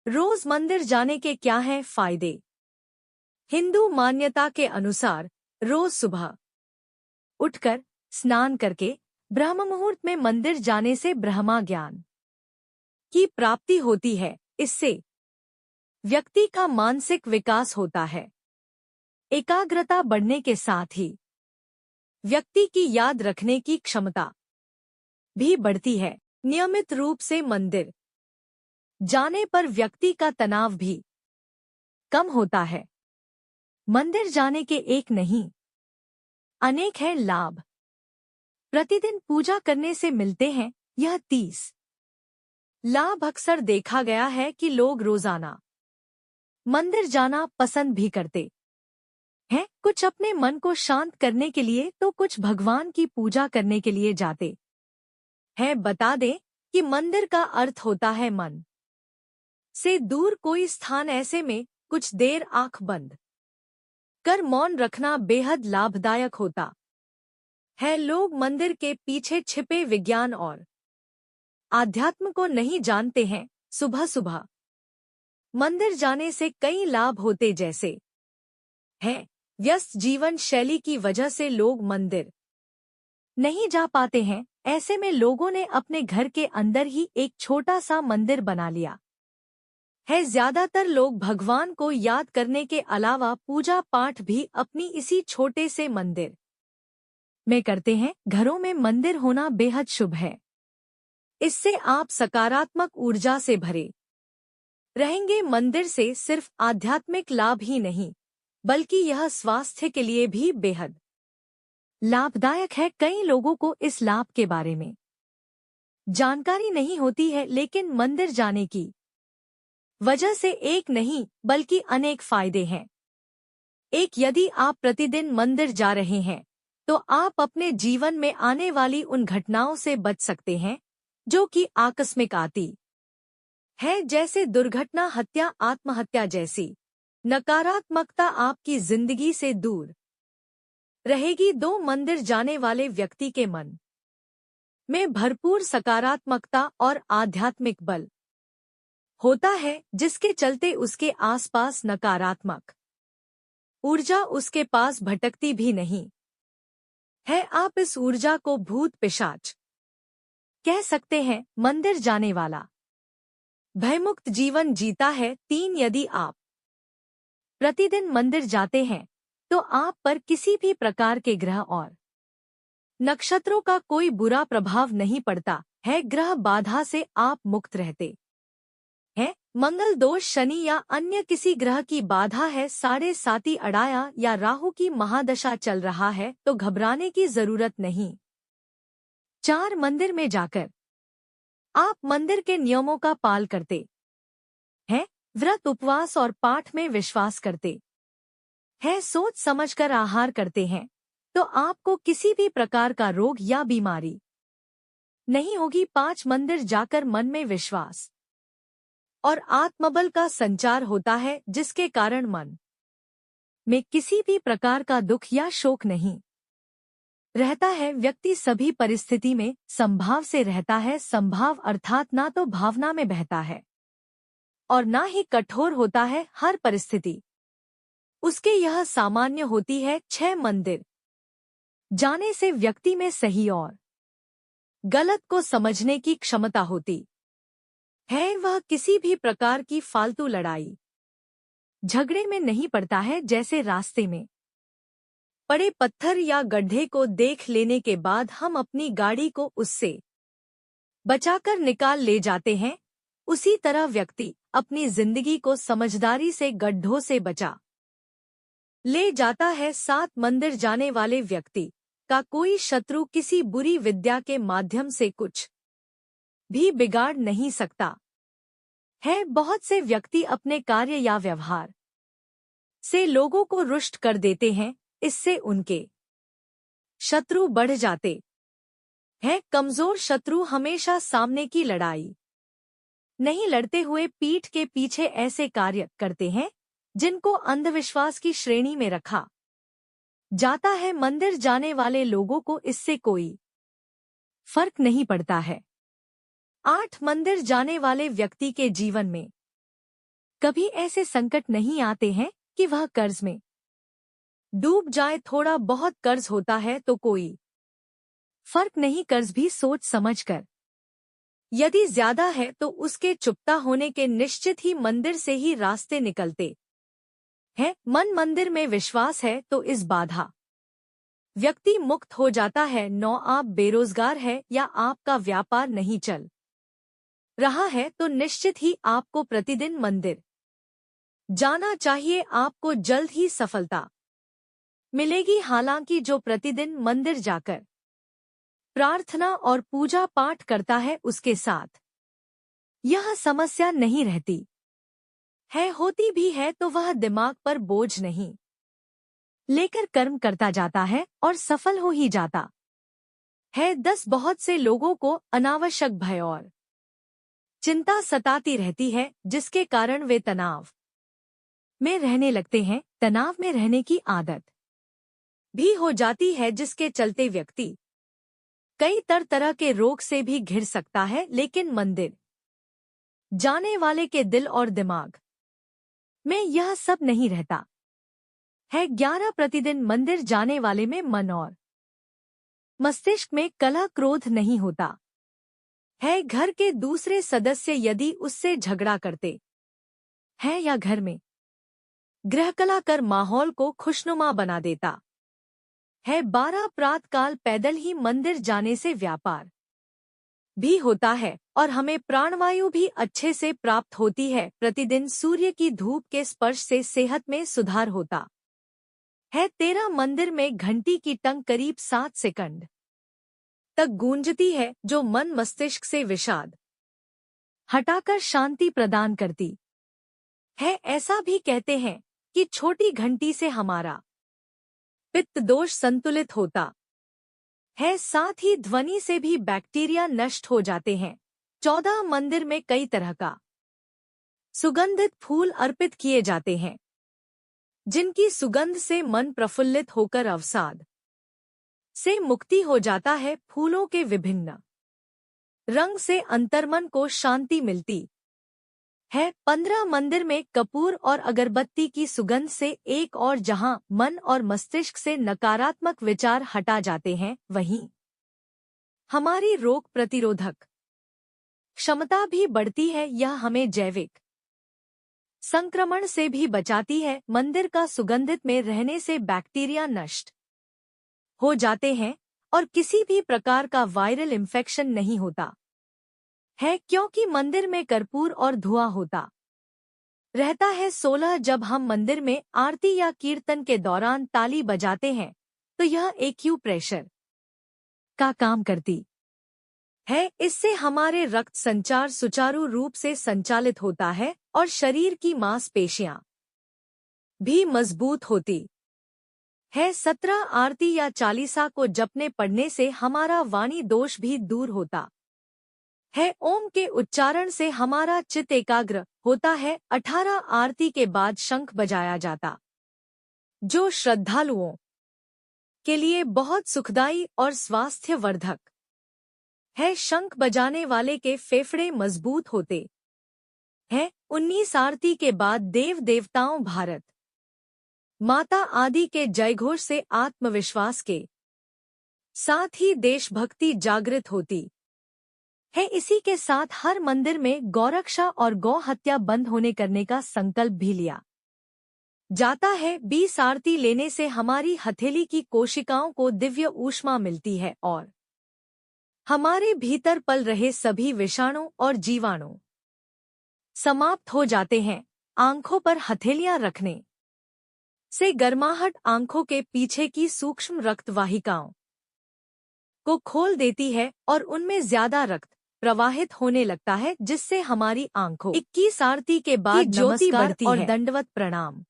रोज मंदिर जाने के क्या हैं फायदे? हिंदू मान्यता के अनुसार रोज सुबह उठकर स्नान करके ब्रह्म मुहूर्त में मंदिर जाने से ब्रह्मा ज्ञान की प्राप्ति होती है। इससे व्यक्ति का मानसिक विकास होता है। एकाग्रता बढ़ने के साथ ही व्यक्ति की याद रखने की क्षमता भी बढ़ती है। नियमित रूप से मंदिर जाने पर व्यक्ति का तनाव भी कम होता है। मंदिर जाने के एक नहीं अनेक हैं लाभ। प्रतिदिन पूजा करने से मिलते हैं यह 30 लाभ। अक्सर देखा गया है कि लोग रोजाना मंदिर जाना पसंद भी करते हैं। कुछ अपने मन को शांत करने के लिए तो कुछ भगवान की पूजा करने के लिए जाते हैं। बता दें कि मंदिर का अर्थ होता है मन से दूर कोई स्थान। ऐसे में कुछ देर आंख बंद कर मौन रखना बेहद लाभदायक होता है। लोग मंदिर के पीछे छिपे विज्ञान और आध्यात्म को नहीं जानते हैं। सुबह सुबह मंदिर जाने से कई लाभ होते जैसे हैं। व्यस्त जीवन शैली की वजह से लोग मंदिर नहीं जा पाते हैं। ऐसे में लोगों ने अपने घर के अंदर ही एक छोटा सा मंदिर बना लिया है। ज्यादातर लोग भगवान को याद करने के अलावा पूजा पाठ भी अपनी इसी छोटे से मंदिर में करते हैं। घरों में मंदिर होना बेहद शुभ है। इससे आप सकारात्मक ऊर्जा से भरे रहेंगे। मंदिर से सिर्फ आध्यात्मिक लाभ ही नहीं बल्कि यह स्वास्थ्य के लिए भी बेहद लाभदायक है। कई लोगों को इस लाभ के बारे में जानकारी नहीं होती है, लेकिन मंदिर जाने की वजह से एक नहीं बल्कि अनेक फायदे हैं। एक, यदि आप प्रतिदिन मंदिर जा रहे हैं तो आप अपने जीवन में आने वाली उन घटनाओं से बच सकते हैं जो कि आकस्मिक आती है, जैसे दुर्घटना, हत्या, आत्महत्या जैसी नकारात्मकता आपकी जिंदगी से दूर रहेगी। 2, मंदिर जाने वाले व्यक्ति के मन में भरपूर सकारात्मकता और आध्यात्मिक बल होता है, जिसके चलते उसके आसपास नकारात्मक ऊर्जा उसके पास भटकती भी नहीं है। आप इस ऊर्जा को भूत पिशाच कह सकते हैं। मंदिर जाने वाला भयमुक्त जीवन जीता है। 3, यदि आप प्रतिदिन मंदिर जाते हैं तो आप पर किसी भी प्रकार के ग्रह और नक्षत्रों का कोई बुरा प्रभाव नहीं पड़ता है। ग्रह बाधा से आप मुक्त रहते हैं। मंगल दोष, शनि या अन्य किसी ग्रह की बाधा है, 7.5 अड़ाया या राहु की महादशा चल रहा है तो घबराने की जरूरत नहीं। 4, मंदिर में जाकर आप मंदिर के नियमों का पालन करते हैं। व्रत, उपवास और पाठ में विश्वास करते हैं। सोच समझकर आहार करते हैं तो आपको किसी भी प्रकार का रोग या बीमारी नहीं होगी। 5, मंदिर जाकर मन में विश्वास और आत्मबल का संचार होता है, जिसके कारण मन में किसी भी प्रकार का दुख या शोक नहीं रहता है। व्यक्ति सभी परिस्थिति में संभाव से रहता है। संभाव अर्थात ना तो भावना में बहता है और ना ही कठोर होता है। हर परिस्थिति उसके यह सामान्य होती है। 6, मंदिर जाने से व्यक्ति में सही और गलत को समझने की क्षमता होती है। वह किसी भी प्रकार की फालतू लड़ाई झगड़े में नहीं पड़ता है। जैसे रास्ते में पड़े पत्थर या गड्ढे को देख लेने के बाद हम अपनी गाड़ी को उससे बचाकर निकाल ले जाते हैं, उसी तरह व्यक्ति अपनी जिंदगी को समझदारी से गड्ढों से बचा ले जाता है। 7, मंदिर जाने वाले व्यक्ति का कोई शत्रु किसी बुरी विद्या के माध्यम से कुछ भी बिगाड़ नहीं सकता है। बहुत से व्यक्ति अपने कार्य या व्यवहार से लोगों को रुष्ट कर देते हैं, इससे उनके शत्रु बढ़ जाते हैं। कमजोर शत्रु हमेशा सामने की लड़ाई नहीं लड़ते हुए पीठ के पीछे ऐसे कार्य करते हैं जिनको अंधविश्वास की श्रेणी में रखा जाता है। मंदिर जाने वाले लोगों को इससे कोई फर्क नहीं पड़ता है। 8, मंदिर जाने वाले व्यक्ति के जीवन में कभी ऐसे संकट नहीं आते हैं कि वह कर्ज में डूब जाए। थोड़ा बहुत कर्ज होता है तो कोई फर्क नहीं, कर्ज भी सोच समझ कर। यदि ज्यादा है तो उसके चुकता होने के निश्चित ही मंदिर से ही रास्ते निकलते हैं। मन मंदिर में विश्वास है तो इस बाधा व्यक्ति मुक्त हो जाता है। 9 आप बेरोजगार है या आपका व्यापार नहीं चल रहा है तो निश्चित ही आपको प्रतिदिन मंदिर जाना चाहिए। आपको जल्द ही सफलता मिलेगी। हालांकि जो प्रतिदिन मंदिर जाकर प्रार्थना और पूजा पाठ करता है उसके साथ यह समस्या नहीं रहती है। होती भी है तो वह दिमाग पर बोझ नहीं लेकर कर्म करता जाता है और सफल हो ही जाता है। 10 बहुत से लोगों को अनावश्यक भय और चिंता सताती रहती है जिसके कारण वे तनाव में रहने लगते हैं। तनाव में रहने की आदत भी हो जाती है जिसके चलते व्यक्ति कई तरह के रोग से भी घिर सकता है। लेकिन मंदिर जाने वाले के दिल और दिमाग में यह सब नहीं रहता है। 11 प्रतिदिन मंदिर जाने वाले में मन और मस्तिष्क में कलह क्रोध नहीं होता है। घर के दूसरे सदस्य यदि उससे झगड़ा करते हैं या घर में गृहकला कर माहौल को खुशनुमा बना देता है। 12 प्रातःकाल पैदल ही मंदिर जाने से व्यापार भी होता है और हमें प्राणवायु भी अच्छे से प्राप्त होती है। प्रतिदिन सूर्य की धूप के स्पर्श से सेहत में सुधार होता है। 13 मंदिर में घंटी की टंग करीब 7 सेकंड तक गूंजती है जो मन मस्तिष्क से विषाद हटाकर शांति प्रदान करती है। ऐसा भी कहते हैं कि छोटी घंटी से हमारा पित्त दोष संतुलित होता है। साथ ही ध्वनि से भी बैक्टीरिया नष्ट हो जाते हैं। 14 मंदिर में कई तरह का सुगंधित फूल अर्पित किए जाते हैं जिनकी सुगंध से मन प्रफुल्लित होकर अवसाद से मुक्ति हो जाता है। फूलों के विभिन्न रंग से अंतर्मन को शांति मिलती है। 15 मंदिर में कपूर और अगरबत्ती की सुगंध से एक और जहां मन और मस्तिष्क से नकारात्मक विचार हटा जाते हैं वहीं हमारी रोग प्रतिरोधक क्षमता भी बढ़ती है। यह हमें जैविक संक्रमण से भी बचाती है। मंदिर का सुगंधित में रहने से बैक्टीरिया नष्ट हो जाते हैं और किसी भी प्रकार का वायरल इन्फेक्शन नहीं होता है क्योंकि मंदिर में कर्पूर और धुआं होता रहता है। 16 जब हम मंदिर में आरती या कीर्तन के दौरान ताली बजाते हैं तो यह एक्यूप्रेशर का काम करती है। इससे हमारे रक्त संचार सुचारू रूप से संचालित होता है और शरीर की मांसपेशियां भी मजबूत होती है। 17 आरती या चालीसा को जपने पढ़ने से हमारा वाणी दोष भी दूर होता है। ओम के उच्चारण से हमारा चित्त एकाग्र होता है। 18 आरती के बाद शंख बजाया जाता जो श्रद्धालुओं के लिए बहुत सुखदायी और स्वास्थ्यवर्धक है। शंख बजाने वाले के फेफड़े मजबूत होते हैं। 19 आरती के बाद देव देवताओं भारत माता आदि के जयघोष से आत्मविश्वास के साथ ही देशभक्ति जागृत होती है। इसी के साथ हर मंदिर में गौरक्षा और गौ हत्या बंद होने करने का संकल्प भी लिया जाता है। 20 आरती लेने से हमारी हथेली की कोशिकाओं को दिव्य ऊष्मा मिलती है और हमारे भीतर पल रहे सभी विषाणु और जीवाणु समाप्त हो जाते हैं। आंखों पर हथेलियां रखने से गर्माहट आंखों के पीछे की सूक्ष्म रक्त वाहिकाओं को खोल देती है और उनमें ज्यादा रक्त प्रवाहित होने लगता है जिससे हमारी आंखों 21 आरती के बाद ज्योति बढ़ती और दंडवत प्रणाम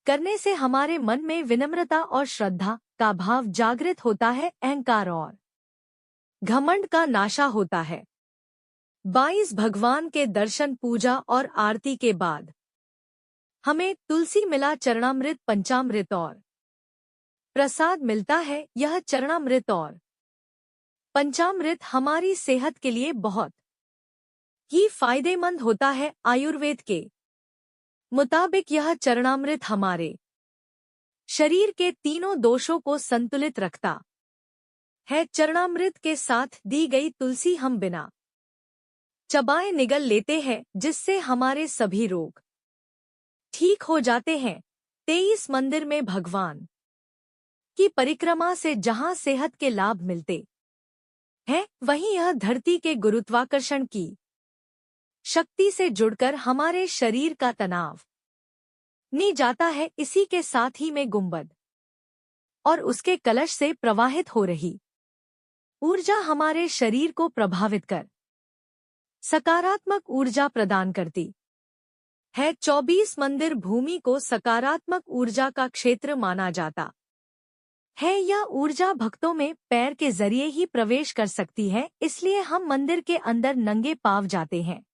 करने से हमारे मन में विनम्रता और श्रद्धा का भाव जागृत होता है। अहंकार और घमंड का नाशा होता है। 22 भगवान के दर्शन पूजा और आरती के बाद हमें तुलसी मिला चरणामृत पंचामृत और प्रसाद मिलता है। यह चरणामृत और पंचामृत हमारी सेहत के लिए बहुत ही फायदेमंद होता है। आयुर्वेद के मुताबिक यह चरणामृत हमारे शरीर के तीनों दोषों को संतुलित रखता है। चरणामृत के साथ दी गई तुलसी हम बिना चबाए निगल लेते हैं, जिससे हमारे सभी रोग ठीक हो जाते हैं। 23 मंदिर में भगवान की परिक्रमा से जहां सेहत के लाभ मिलते हैं, वहीं यह धरती के गुरुत्वाकर्षण की शक्ति से जुड़कर हमारे शरीर का तनाव नी जाता है। इसी के साथ ही में गुंबद और उसके कलश से प्रवाहित हो रही ऊर्जा हमारे शरीर को प्रभावित कर सकारात्मक ऊर्जा प्रदान करती है। 24 मंदिर भूमि को सकारात्मक ऊर्जा का क्षेत्र माना जाता है। यह ऊर्जा भक्तों में पैर के जरिए ही प्रवेश कर सकती है, इसलिए हम मंदिर के अंदर नंगे पांव जाते हैं।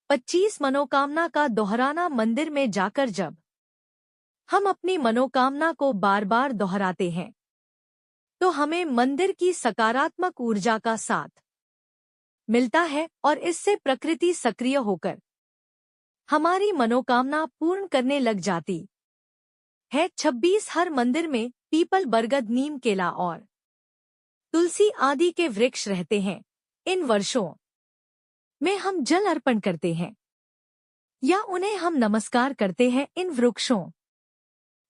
25 मनोकामना का दोहराना। मंदिर में जाकर जब हम अपनी मनोकामना को बार बार दोहराते हैं, तो हमें मंदिर की सकारात्मक ऊर्जा का साथ मिलता है और इससे प्रकृति सक्रिय होकर हमारी मनोकामना पूर्ण करने लग जाती है। 26 हर मंदिर में पीपल, बरगद, नीम, केला और तुलसी आदि के वृक्ष रहते हैं। इन वर्षों में हम जल अर्पण करते हैं या उन्हें हम नमस्कार करते हैं। इन वृक्षों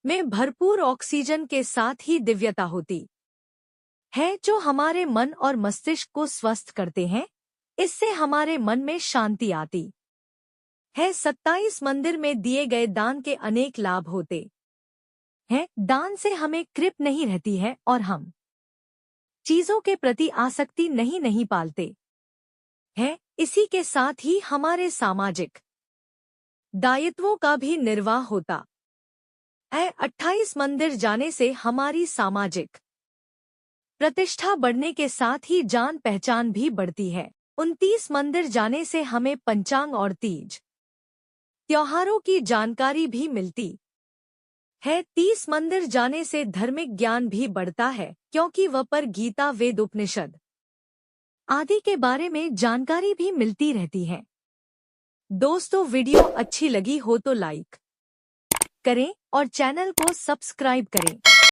में भरपूर ऑक्सीजन के साथ ही दिव्यता होती है, जो हमारे मन और मस्तिष्क को स्वस्थ करते हैं। इससे हमारे मन में शांति आती है। 27 मंदिर में दिए गए दान के अनेक लाभ होते हैं। दान से हमें कृप नहीं रहती है और हम चीजों के प्रति आसक्ति नहीं पालते हैं। इसी के साथ ही हमारे सामाजिक दायित्वों का भी निर्वाह होता है। 28 मंदिर जाने से हमारी सामाजिक प्रतिष्ठा बढ़ने के साथ ही जान पहचान भी बढ़ती है। 29 मंदिर जाने से हमें पंचांग और तीज त्योहारों की जानकारी भी मिलती है। 30 मंदिर जाने से धार्मिक ज्ञान भी बढ़ता है, क्योंकि वह पर गीता, वेद, उपनिषद आदि के बारे में जानकारी भी मिलती रहती है। दोस्तों, वीडियो अच्छी लगी हो तो लाइक करें और चैनल को सब्सक्राइब करें।